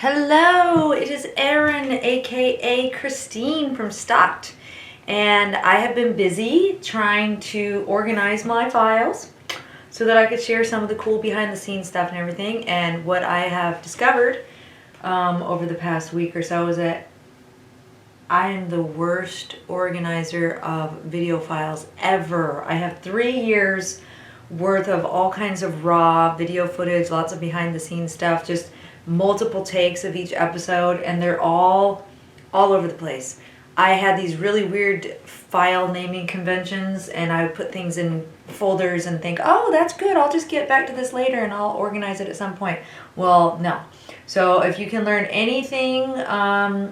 Hello, it is Erin, aka Christine from Stalked, and I have been busy trying to organize my files so that I could share some of the cool behind the scenes stuff and everything. And what I have discovered over the past week or so is that I am the worst organizer of video files ever. I have 3 years worth of all kinds of raw video footage, lots of behind the scenes stuff, just multiple takes of each episode, and they're all over the place. I had these really weird file naming conventions, and I would put things in folders and think, oh, that's good, I'll just get back to this later and I'll organize it at some point. Well, no. So if you can learn anything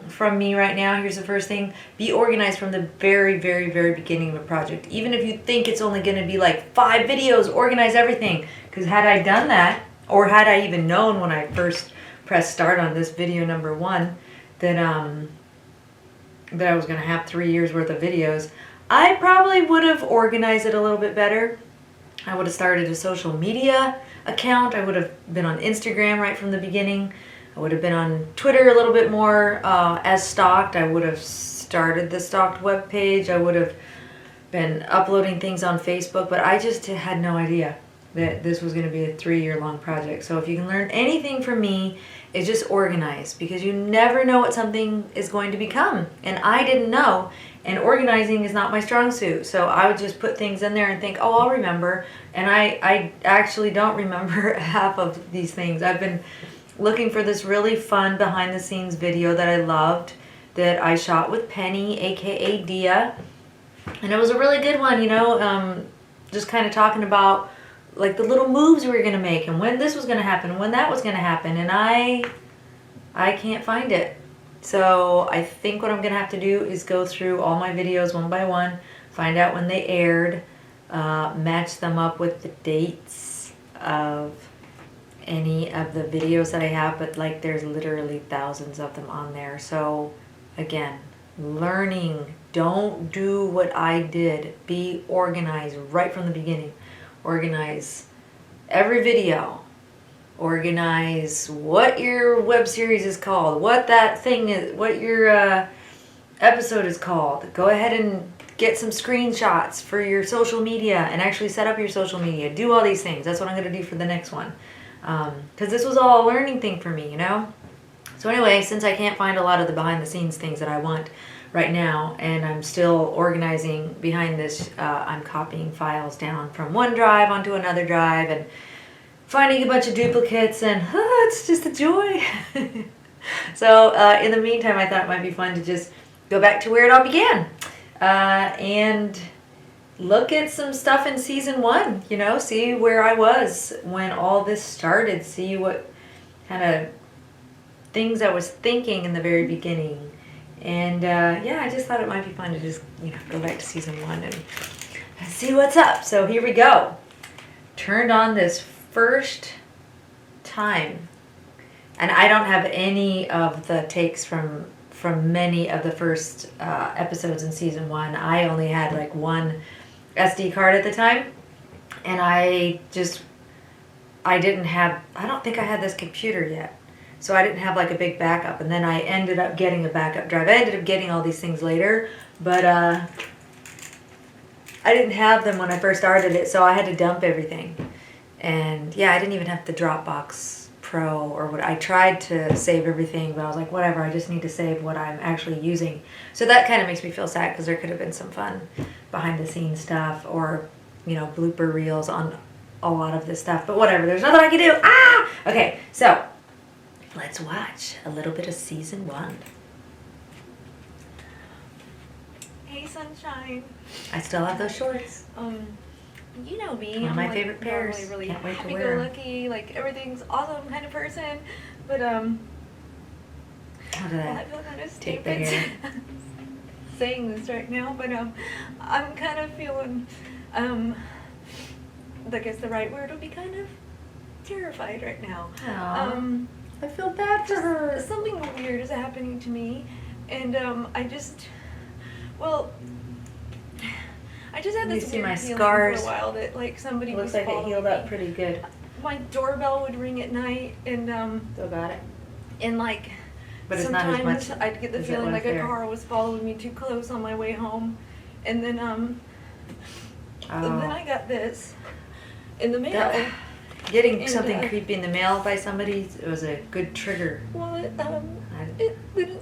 from me right now, here's the first thing. Be organized from the very, very, very beginning of a project. Even if you think it's only going to be like 5 videos, organize everything. Because had I done that, or had I even known when I first pressed start on this video number 1 that I was going to have 3 years worth of videos, I probably would have organized it a little bit better. I would have started a social media account. I would have been on Instagram right from the beginning. I would have been on Twitter a little bit more as Stalked. I would have started the Stalked webpage. I would have been uploading things on Facebook, but I just had no idea that this was going to be a 3-year-long project. So if you can learn anything from me, it's just organize, because you never know what something is going to become. And I didn't know, and organizing is not my strong suit. So I would just put things in there and think, oh, I'll remember. And I actually don't remember half of these things. I've been looking for this really fun behind the scenes video that I loved, that I shot with Penny, aka Dia. And it was a really good one, just kind of talking about like the little moves we were going to make and when this was going to happen, when that was going to happen, and I can't find it. So I think what I'm going to have to do is go through all my videos one by one, find out when they aired, match them up with the dates of any of the videos that I have, but like there's literally thousands of them on there. So again, learning, don't do what I did. Be organized right from the beginning. Organize every video. Organize what your web series is called, what that thing is, what your episode is called. Go ahead and get some screenshots for your social media and actually set up your social media. Do all these things. That's what I'm going to do for the next one. Because this was all a learning thing for me, So anyway, since I can't find a lot of the behind the scenes things that I want right now, and I'm still organizing behind this, I'm copying files down from one drive onto another drive and finding a bunch of duplicates, and it's just a joy. So in the meantime, I thought it might be fun to just go back to where it all began and look at some stuff in season 1, see where I was when all this started, see what kind of things I was thinking in the very beginning. And I just thought it might be fun to just go back to season 1 and see what's up. So here we go. Turned on this first time, and I don't have any of the takes from many of the first episodes in season 1. I only had like one SD card at the time, and I don't think I had this computer yet. So I didn't have like a big backup, and then I ended up getting a backup drive. I ended up getting all these things later, but I didn't have them when I first started it, so I had to dump everything. And I didn't even have the Dropbox Pro or what. I tried to save everything, but I was like, whatever, I just need to save what I'm actually using. So that kind of makes me feel sad, because there could have been some fun behind the scenes stuff, or blooper reels on a lot of this stuff. But whatever, there's nothing I can do. Okay, so let's watch a little bit of season 1. Hey, sunshine. I still have those shorts. You know me. One of my favorite pairs. Really Can't wait to wear 'em. happy-go-lucky, like everything's awesome kind of person. But How did I I feel kind of take the stupid hair? saying this right now. But I'm kind of feeling, I guess the right word would be kind of terrified right now. Aw. I feel bad for her. Something weird is happening to me, and I just had You this see weird my feeling scars? for a while that like somebody Looks was like it following healed me. up pretty good. My doorbell would ring at night, and Still got it? And like, But it's not as sometimes much I'd get the as it feeling was like there. a car was following me too close on my way home. And then I got this in the mail. Getting And, something creepy in the mail by somebody, it was a good trigger. Well, it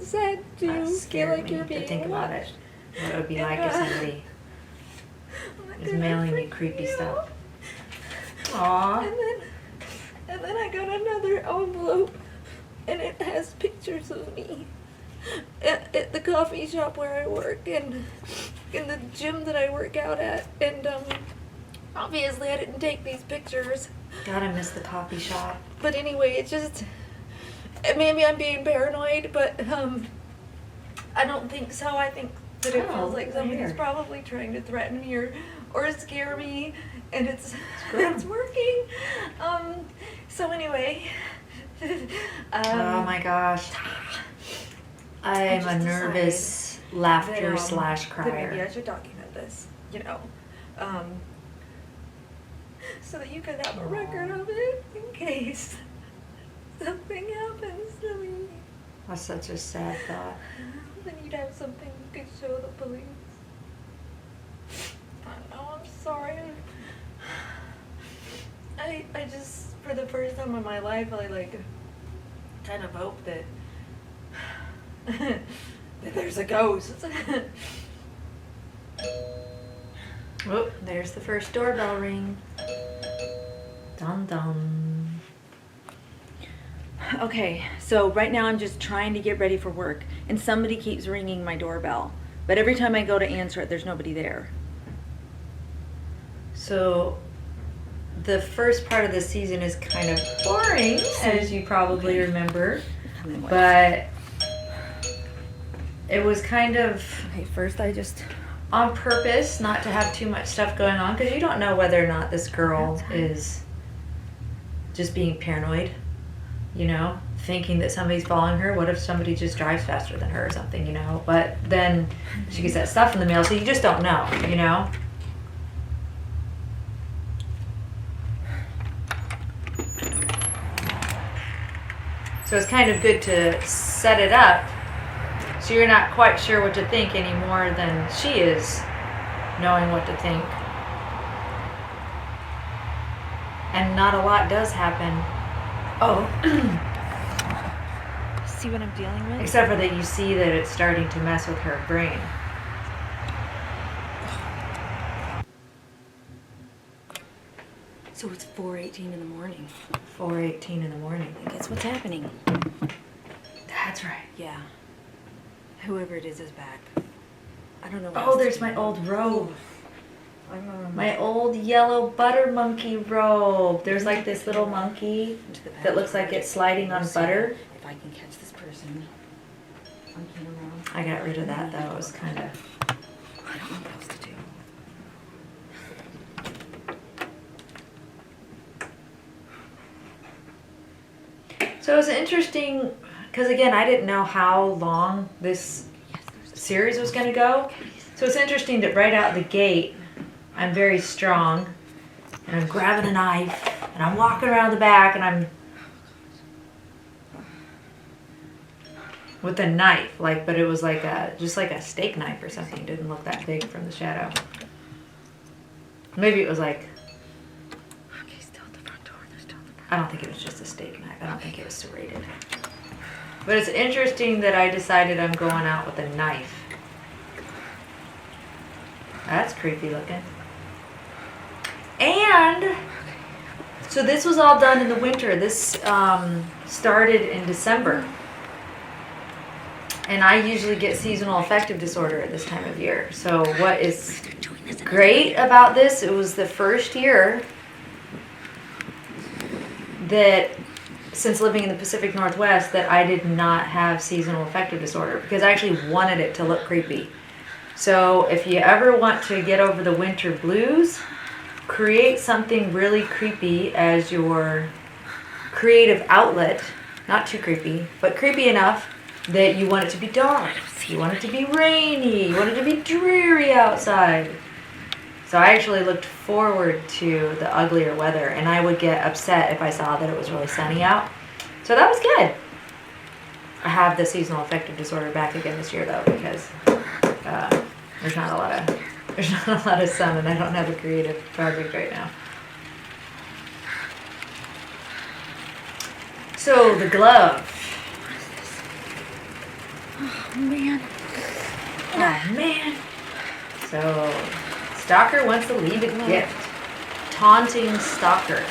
said to That feel scared like me you're to being think about watched. it. What it would be And, like if somebody is mailing me creepy stuff. Aww. And then I got another envelope, and it has pictures of me at the coffee shop where I work and in the gym that I work out at. And obviously I didn't take these pictures. God, I miss the coffee shop. But anyway, it just, maybe I'm being paranoid, but I don't think so. I think that it feels like somebody's probably trying to threaten me or scare me, and it's working. So anyway. Oh my gosh. I'm a nervous laughter slash that crier. maybe I should document this, you know, so that you could have a record of it in case something happens to me. That's such a sad thought. Then you'd have something you could show the police. I know, I'm sorry. I just, for the first time in my life, I like kind of hope that that there's a ghost. Oh, there's the first doorbell ring. Dum dum. Okay, so right now I'm just trying to get ready for work, and somebody keeps ringing my doorbell. But every time I go to answer it, there's nobody there. So, the first part of the season is kind of boring, as you probably remember. And then what? But it was kind of Okay, first I just... on purpose not to have too much stuff going on, because you don't know whether or not this girl is just being paranoid, you know, thinking that somebody's following her. What if somebody just drives faster than her or something, you know? But then she gets that stuff in the mail, so you just don't know, you know? So it's kind of good to set it up so you're not quite sure what to think any more than she is knowing what to think. And not a lot does happen. Oh, See what I'm dealing with? except for that you see that it's starting to mess with her brain. So it's 4:18 in the morning. 4:18 in the morning. Guess what's happening? That's right. Yeah. Whoever it is back. I don't know what Oh, else there's to my do. old robe. I'm My old yellow butter monkey robe. There's like this little monkey into the that looks like it's sliding on butter. If I can catch this person on camera. I got rid of that though. It was kind of... I don't know what else to do. So it was interesting, because again, I didn't know how long this series was going to go. So it's interesting that right out the gate, I'm very strong, and I'm grabbing a knife, and I'm walking around the back, and I'm with a knife, like, but it was like just like a steak knife or something. It didn't look that big from the shadow. Maybe it was like, Okay, still at the front door. They're still at the front. I don't think it was just a steak knife. I don't think it was serrated. But it's interesting that I decided I'm going out with a knife. That's creepy looking. And so this was all done in the winter. This started in December. And I usually get seasonal affective disorder at this time of year. So what is great about this, it was the first year that, since living in the Pacific Northwest, that I did not have seasonal affective disorder, because I actually wanted it to look creepy. So if you ever want to get over the winter blues, create something really creepy as your creative outlet. Not too creepy, but creepy enough that you want it to be dark, you want it to be rainy, you want it to be dreary outside. So I actually looked forward to the uglier weather, and I would get upset if I saw that it was really sunny out. So that was good. have the seasonal affective disorder back again this year though, because there's not a lot of sun, and I don't have a creative project right now. So the glove. Oh man. Oh man. So stalker wants to leave a gift. Taunting stalker.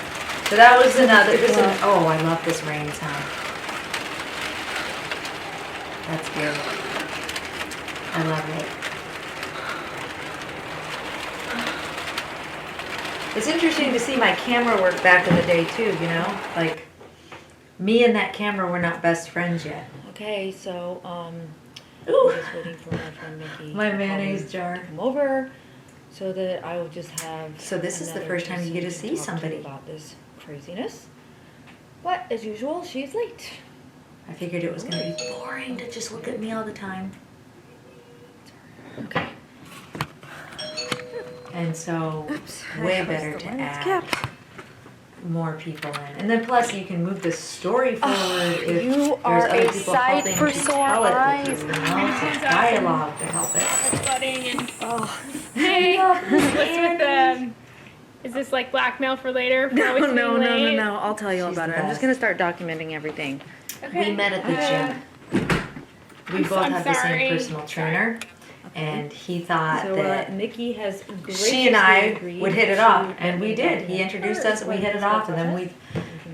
So that was another. Oh, I love this rain sound. That's good. I love it. It's interesting to see my camera work back in the day too, you know? Like, me and that camera were not best friends yet. Okay, so Ooh. I'm just waiting for my friend Mickey. My to mayonnaise jar. come over, so that I will just have. So this is the another first time you get to person see talk to somebody. about this craziness. But as usual, she's late. I figured it was going to be boring to just look at me all the time. Okay. And so, Oops. way I better pressed to the lens add cap. more people in. And then plus you can move the story forward if you there's are other a people sight helping for to sore tell it eyes. with you, you know? It's dialogue to help it. Flooding and Oh. hey, what's with is this like blackmail for later? For always being late? I'll tell you all She's about the it. I'm best. just gonna start documenting everything. Okay. We met at the gym. We both I'm have the sorry. same personal trainer. And he thought So that Nikki has she and I agreed would hit it to off, and let we me did. do He that introduced first, us, and we but hit it this off, and then process.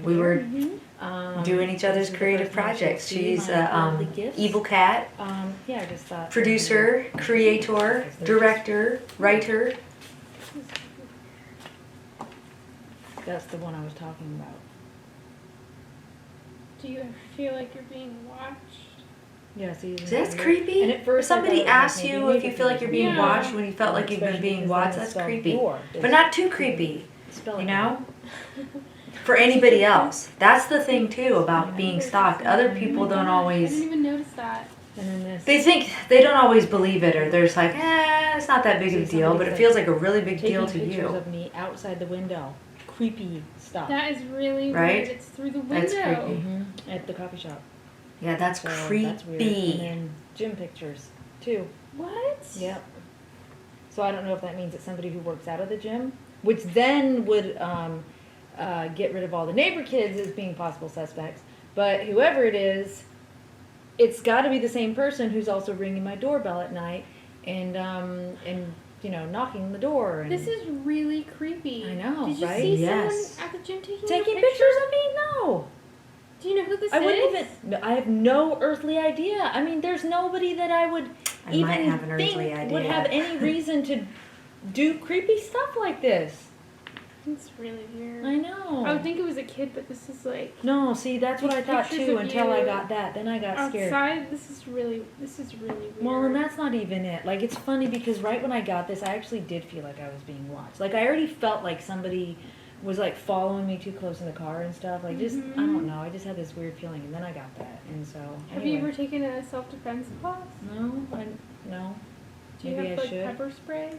we were doing each this other's is the creative first time she'll projects. see She's my a lovely gifts. evil cat, Yeah, I just thought. producer, creator, director, writer. That's the one I was talking about. Do you ever feel like you're being watched? Yeah, see. That's creepy. And at first If somebody I thought it was asks maybe you if you feel like you're being Yeah. watched when you felt like you've been Especially being because watched, then that's it's spelled creepy. door. But not too creepy, Spelling you know? For anybody else. That's the thing too about being stalked. Other people don't I didn't always, even notice that. And then this. they think, they don't always believe it, or they're just like, it's not that big of a See, deal, but it somebody's feels like a really big taking deal to pictures you. of me outside the window. Creepy stuff. That is really Right? weird. It's through the window. That's creepy. At the coffee shop. Yeah, that's So that's weird. And creepy. then gym pictures too. What? Yep. So I don't know if that means it's somebody who works out of the gym, which then would get rid of all the neighbor kids as being possible suspects. But whoever it is, it's got to be the same person who's also ringing my doorbell at night and you know, knocking the door. And This is really creepy. I know, Did you right? see Yes. someone at the gym taking taking a pictures of me? No. Do you know who this I is? wouldn't even. No, I have no earthly idea. I mean, there's nobody that I would I even might have an earthly think would idea. have any reason to do creepy stuff like this. It's really weird. I know. I would think it was a kid, but this is like No, see, that's what I thought Pictures too of until I you got that. Then I got scared. outside. This is really weird. Well, and that's not even it. Like, it's funny because right when I got this, I actually did feel like I was being watched. Like, I already felt like somebody was like following me too close in the car and stuff. Like, just I don't know. I just had this weird feeling, and then I got that, and so. Have you anyway. ever taken a self-defense class? No, no. Do you Maybe have I like should. pepper spray?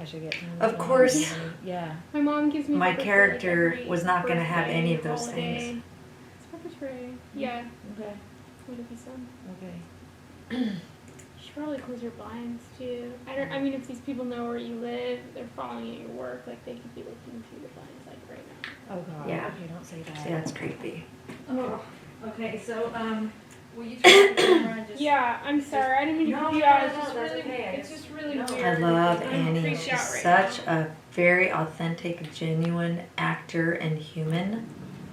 I should get. Of course. Yeah. My mom gives me. My pepper spray, character like, every was not gonna have birthday, any of those holiday. things. It's pepper spray. Yeah, Okay. would it be some? Okay. You should probably close your blinds too. I mean, if these people know where you live, they're following you at your work. Like they could be looking through the blinds like right now. Oh God. Yeah. Okay, don't say that. See, that's creepy. Oh. Okay, so will you turn the camera and just? Yeah, I'm sorry. I didn't mean to No, creep you no, out. no, It's just that's really, okay. it's just really No. weird. I love I'm Annie. creeped She's out right such now. a very authentic, genuine actor and human.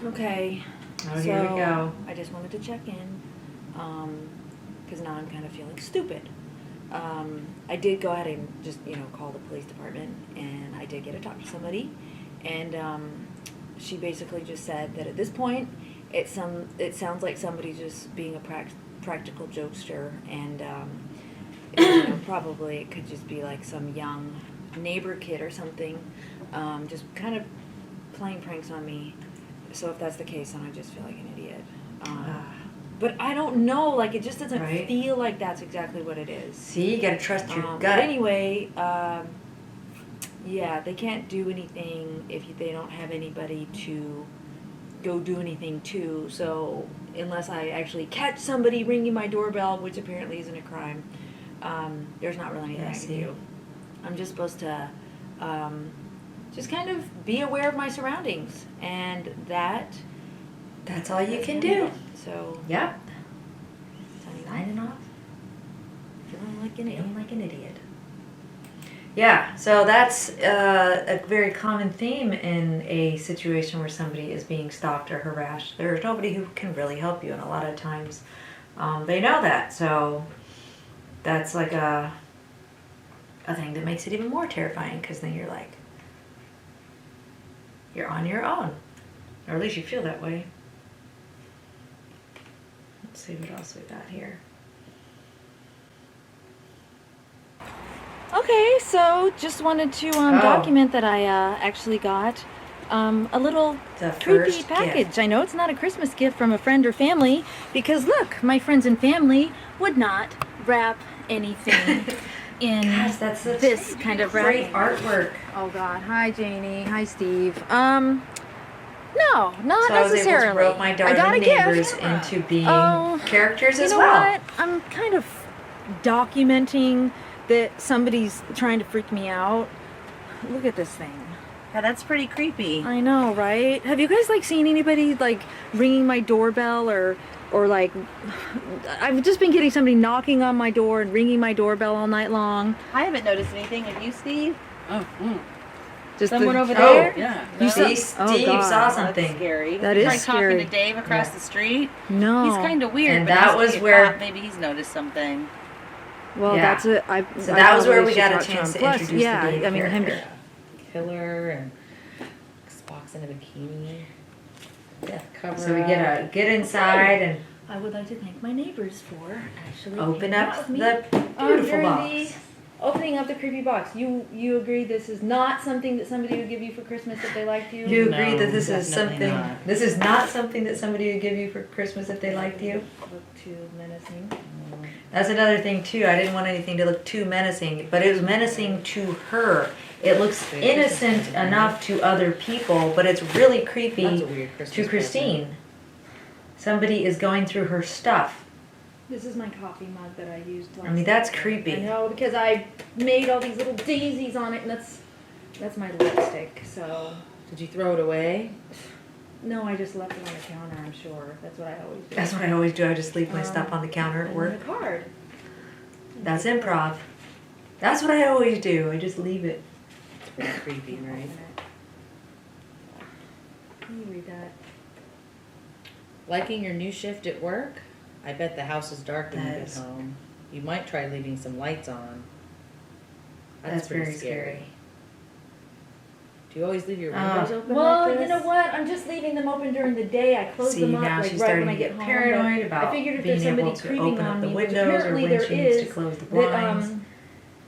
Okay. Oh, here we go. I just wanted to check in, because now I'm kind of feeling stupid. I did go ahead and just, call the police department, and I did get to talk to somebody, and she basically just said that at this point, it sounds like somebody's just being a practical jokester, and probably it could just be like some young neighbor kid or something, just kind of playing pranks on me. So if that's the case, then I just feel like an idiot. But I don't know, like, it just doesn't Right. feel like that's exactly what it is. See, you gotta trust your But gut. anyway, yeah, they can't do anything if they don't have anybody to go do anything too. So unless I actually catch somebody ringing my doorbell, which apparently isn't a crime, there's not really anything I can do. I'm just supposed to just kind of be aware of my surroundings, and That's all you can do. So Yep. signing off, Signing off. feeling like an idiot. Feeling like an idiot. Yeah, so that's a very common theme in a situation where somebody is being stalked or harassed. There's nobody who can really help you, and a lot of times they know that. So that's like a thing that makes it even more terrifying, because then you're like, you're on your own, or at least you feel that way. Let's see what else we got here. Okay, so just wanted to document that I actually got a little The creepy first package. gift. I know it's not a Christmas gift from a friend or family, because look, my friends and family would not wrap anything in Gosh, that's such this kind of great wrapping. artwork. Oh God! Hi Janie. Hi Steve. No, not So I was necessarily. able to rope my I got a darling neighbors gift. into being Oh, characters You as know well. what? I'm kind of documenting that somebody's trying to freak me out. Look at this thing. Yeah, that's pretty creepy. I know, right? Have you guys like seen anybody like ringing my doorbell or like I've just been getting somebody knocking on my door and ringing my doorbell all night long. I haven't noticed anything. Have you, Steve? Just Someone the- over Oh. there? Yeah. You saw- See, Oh, Steve God. saw That's something. scary. That You is tried scary. talking to Dave across the street. No. He's kind of weird. And but that he's was pretty where- hot. Maybe he's noticed something. Well, Yeah. that's it. So that was where we got a chance chance to Plus, introduce yeah, the Dave I mean, him. character. Killer and Spock's in a bikini. Death cover. So we get inside and I would like to thank my neighbors for actually open hanging out up with me. the beautiful during box. the opening up the creepy box. You agree this is not something that somebody would give you for Christmas if they liked you? You agree No, that this is definitely something. not. This is not something that somebody would give you for Christmas if they liked you. Look too menacing. That's another thing too. I didn't want anything to look too menacing, but it was menacing to her. It looks innocent enough to other people, but it's really That's creepy a weird Christmas to Christine. Somebody is going through her stuff. This is my coffee mug that I used last I mean, that's night. creepy. I know, because I made all these little daisies on it, and that's my lipstick. So Did you throw it away? no, I just left it on the counter. I'm sure that's what I always do. That's what I always do. I just leave my stuff on the counter at And work. the card. That's improv. That's what I always do. I just leave it. Pretty creepy, right? Can you read that? Liking your new shift at work? I bet the house is dark when you That get is- home. You might try leaving some lights on. That's pretty very scary. Do you always leave your windows open Well, like this? you know what? I'm just leaving them open during the day. I close See, them up now like she's right starting when I to get get home. paranoid but about I figured if being there's somebody able to creeping open on up the me, which windows or apparently when there she needs to is, close the that blinds.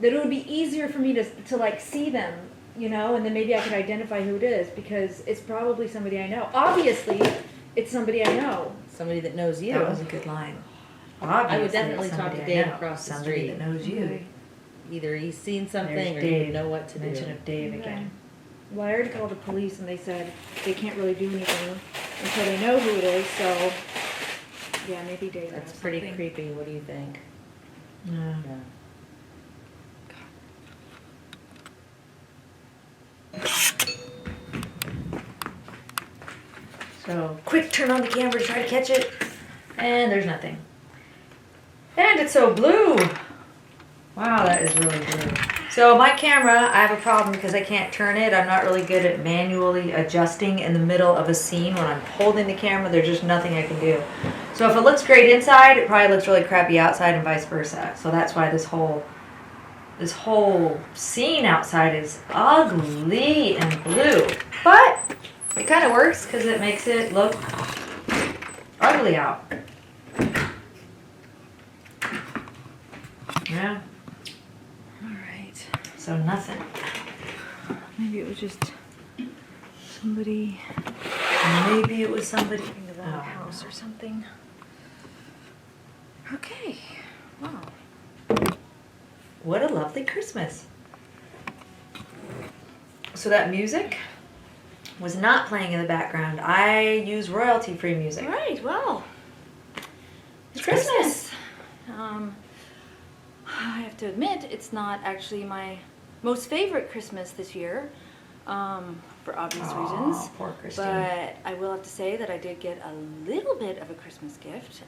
that it would be easier for me to like see them, you know, and then maybe I could identify who it is because it's probably somebody I know. Obviously, it's somebody I know. Somebody that knows you. That was a good line. Obviously, definitely talk somebody to I Dave know. across the Somebody street. that knows you. Okay. Either he's seen something There's or Dave. you know what to do. Mention of Dave Okay. again. Well, I already called the police and they said they can't really do anything until they know who it is. So, yeah, maybe Dave. That's knows pretty something. creepy. What do you think? Yeah. Yeah. So, quick, turn on the camera to try to catch it. And there's nothing. And it's so blue. Wow, that is really blue. So my camera, I have a problem because I can't turn it. I'm not really good at manually adjusting in the middle of a scene. When I'm holding the camera, there's just nothing I can do. So if it looks great inside, it probably looks really crappy outside and vice versa. So that's why this whole scene outside is ugly and blue. But it kind of works because it makes it look ugly out. Yeah, All right. so nothing. Maybe it was just somebody Maybe it was somebody in the wrong house or something. Okay. Wow. What a lovely Christmas. So that music was not playing in the background. I use royalty-free music. All right, well, It's Christmas. I have to admit, it's not actually my most favorite Christmas this year, for obvious reasons. Poor Christine. But I will have to say that I did get a little bit of a Christmas gift.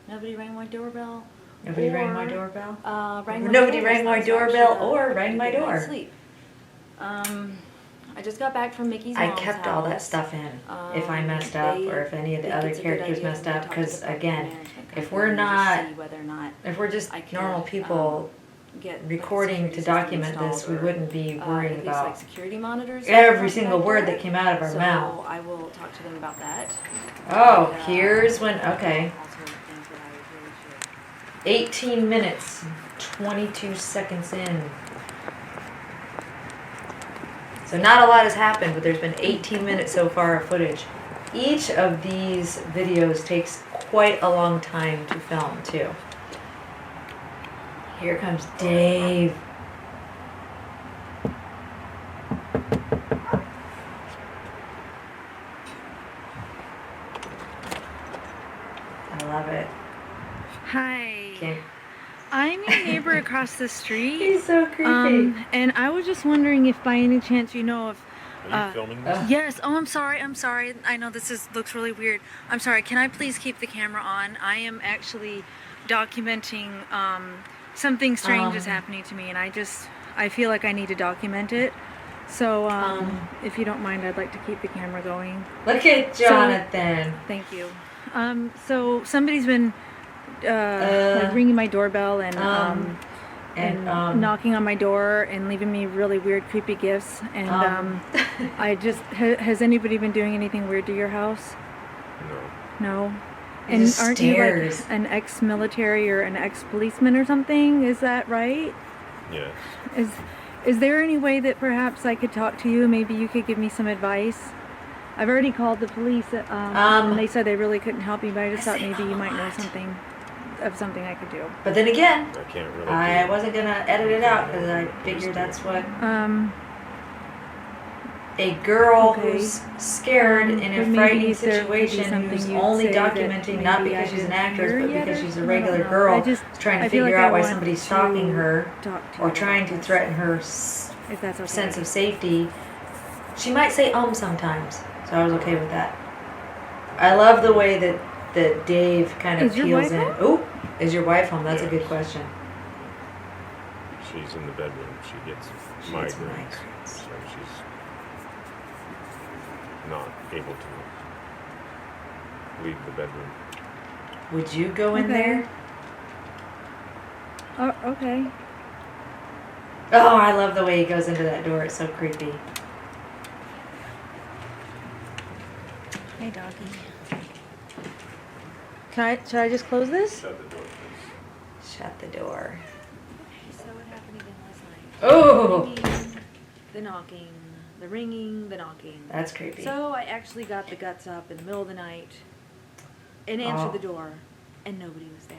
Nobody rang my doorbell. Nobody rang or, my doorbell? Nobody rang my doorbell or rang my door. Sleep. I just got back from Mickey's I mom's kept all that house. stuff in. If I messed up or if any of the other characters messed up, because again, if we're not, if we're just normal people recording to document this, we wouldn't be worrying about like security monitors every single word that came out of our mouth. So I will talk to them about that. Oh, And, here's when, okay. also things that I really should. 18 minutes, 22 seconds in. So not a lot has happened, but there's been 18 minutes so far of footage. Each of these videos takes quite a long time to film, too. Here comes Dave. I love it. Hi. Can't- I'm your neighbor across the street. He's so creepy. And I was just wondering if by any chance you know if Are you filming this? yes, oh I'm sorry. I know looks really weird. I'm sorry. Can I please keep the camera on? I am actually documenting something strange is happening to me and I feel like I need to document it. So if you don't mind, I'd like to keep the camera going. Look at Jonathan. Thank you. So somebody's been like ringing my doorbell and knocking on my door and leaving me really weird, creepy gifts. And I just has anybody been doing anything weird to your house? No. No. He And just aren't stares. you like an ex-military or an ex-policeman or something? Is that right? Yes. Is there any way that perhaps I could talk to you? Maybe you could give me some advice. I've already called the police, and they said they really couldn't help me, but I just thought maybe you might know something I could do. But then again, I can't really. I wasn't gonna edit it out because I figured that's what a girl who's scared in but a maybe frightening there could be situation, something who's you'd only say that documenting not maybe because I she's an didn't actress, hear but yet because or- she's a I regular don't know. girl, I just- trying to I feel figure like out I why want somebody's to stalking her talk to or you trying about to this, threaten her if that's okay. sense of safety. She might say sometimes, so I was okay with that. I love the way that Dave kind of Is your peels wife in. home? Oh, is your wife home? That's a good Yes. question. She's in the bedroom. She gets She gets migraines, migraines. so she's not able to leave the bedroom. Would you go in Okay. there? Oh, okay. Oh, I love the way he goes into that door. It's so creepy. Hey, doggy. Should I just close this? Shut the door, please. Shut the door. So what happened again last night? Oh, The knocking, the ringing, the knocking. that's creepy. So I actually got the guts up in the middle of the night and answered Oh. the door, and nobody was there.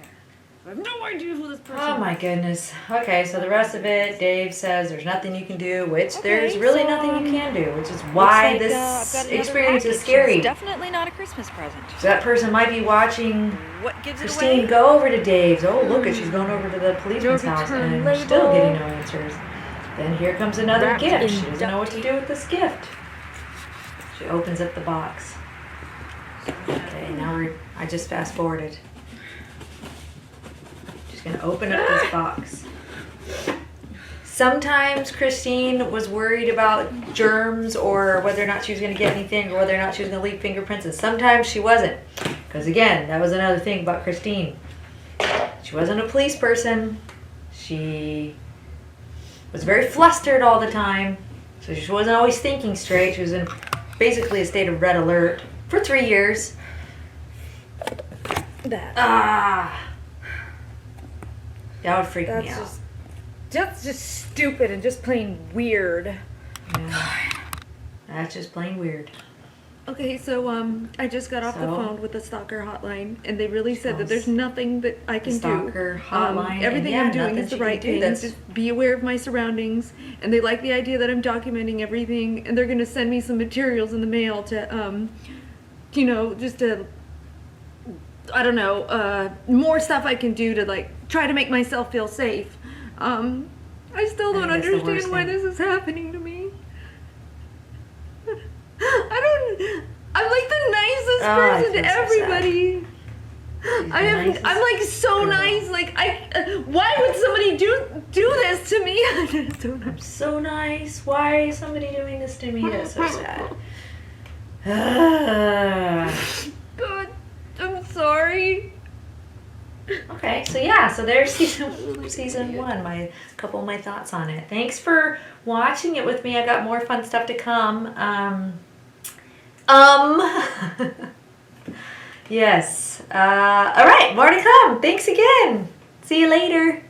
So I have no idea who this person Oh my was. goodness. Okay, so the rest of it, Dave says there's nothing you can do, which Okay, there's really so, nothing you can do, which is why Looks like, I've this got another experience is package. scary. It's definitely not a Christmas present. So that person might be watching What gives it Christine away? go over to Dave's. Oh, look at she's going over to the policeman's Your house return and label. still getting no answers. Then here comes another Wrapped gift. in She doesn't know what to do with this gift. She opens up the box. Okay, now I just fast forwarded. She's gonna open up this box. Sometimes Christine was worried about germs or whether or not she was going to get anything or whether or not she was going to leave fingerprints, and sometimes she wasn't. Because again, that was another thing about Christine. She wasn't a police person. She was very flustered all the time, so she wasn't always thinking straight. She was in basically a state of red alert for 3 years. That. That would freak me That's out. that's just stupid and just plain weird. Yeah. That's just plain weird. Okay, so I just got off the So? phone with the stalker hotline, and they really said that Smells- there's nothing that I The can do. stalker hotline. and Everything yeah, I'm doing nothing is the she can right do thing. that's- Just be aware of my surroundings, and they like the idea that I'm documenting everything, and they're gonna send me some materials in the mail to, you know, just to, I don't know, more stuff I can do to like try to make myself feel safe. I still don't think that's the worst understand why thing. this is happening to me. I'm like the nicest Oh, I person feel to so sad. everybody. the nicest I'm like so girl. nice. Like why would somebody do this to me? I just don't know. I'm so nice. Why is somebody doing this to me? That's so sad. God, I'm sorry. Okay, so yeah, so there's season one. My couple of my thoughts on it. Thanks for watching it with me. I got more fun stuff to come. Yes. All right, more to come. Thanks again. See you later.